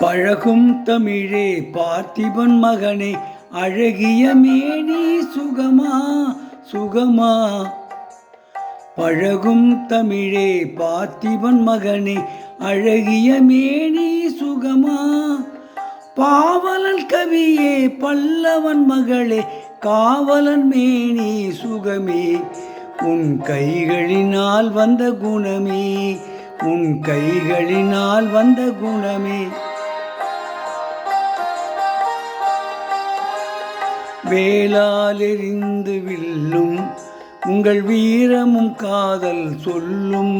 பழகும் தமிழே பார்த்திபன் மகனே அழகிய மேனி சுகமா சுகமா. பழகும் தமிழே பார்த்திபன் மகனே அழகிய மேனி சுகமா. பாவலன் கவியே பல்லவன் மகளே காவலன் மேனி சுகமே. உன் கைகளினால் வந்த குணமே உன் கைகளினால் வந்த குணமே. வேளால் எறிந்து வில்லும் உங்கள் வீரமும் காதல் சொல்லும்.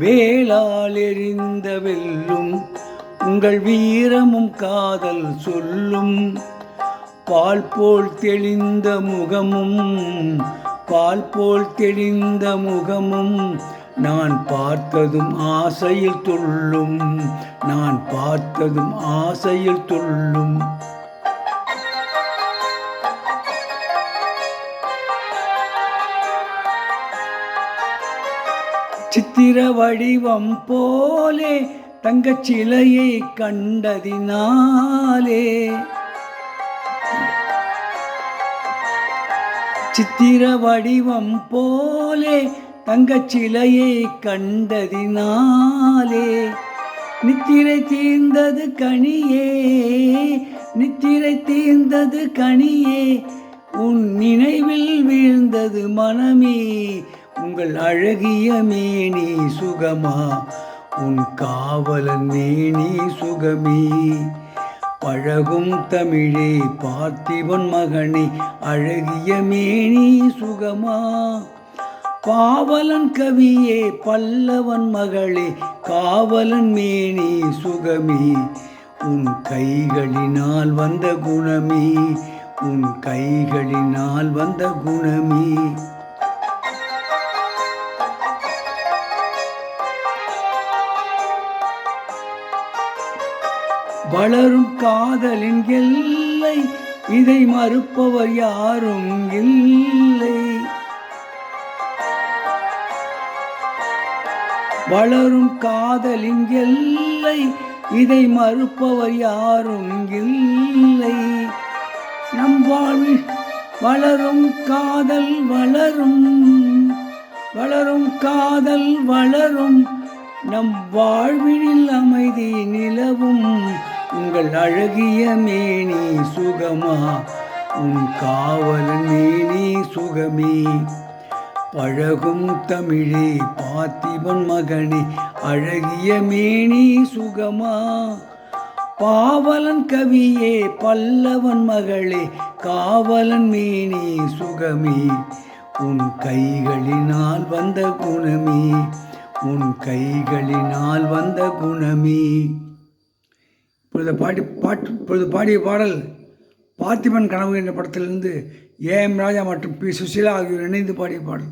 வேளால் எறிந்த வெல்லும் உங்கள் வீரமும் காதல் சொல்லும். பால் போல் தெளிந்த முகமும் பால் போல் தெளிந்த முகமும் நான் பார்த்ததும் ஆசையில் துள்ளும் நான் பார்த்ததும் ஆசையில் துள்ளும். சித்திர வடிவம் போலே தங்கச் சிலையை கண்டதினாலே. சித்திர வடிவம் போலே தங்கச் சிலையை கண்டதினாலே. நித்திரை தீர்ந்தது கனியே நித்திரை தீர்ந்தது கனியே. உன் நினைவில் வீழ்ந்தது மனமே உங்கள் அழகிய மேனி சுகமா. உன் காவலன் மேனி சுகமே. பழகும் தமிழே பார்த்திபன் மகனே அழகிய மேனி சுகமா. பாவலன் கவியே பல்லவன் மகளே காவலன் மேனி சுகமே. உன் கைகளினால் வந்த குணமே உன் கைகளினால் வந்த குணமே. வளரும் காதலின் எல்லை இதை மறுப்பவர் யாரும் இல்லை. வளரும் காதலின் எல்லை இதை மறுப்பவர் யாரும் இல்லை. நம் வாழ்வில் வளரும் காதல் வளரும் வளரும் காதல் வளரும். நம் வாழ்வினில் அமைதி நிலவும் உங்கள் அழகிய மேனி சுகமா. உன் காவலன் மேனி சுகமே. பழகும் தமிழே பார்த்திபன் மகனே அழகிய மேனி சுகமா. பாவலன் கவியே பல்லவன் மகளே காவலன் மேனி சுகமே. உன் கைகளினால் வந்த குணமே உன் கைகளினால் வந்த குணமே. இப்பொழுது பாடிய பாடல் பார்த்திபன் கனவு என்ற படத்திலிருந்து ஏஎம் ராஜா மற்றும் பி சுசீலா ஆகியோர் இணைந்து பாடிய பாடல்.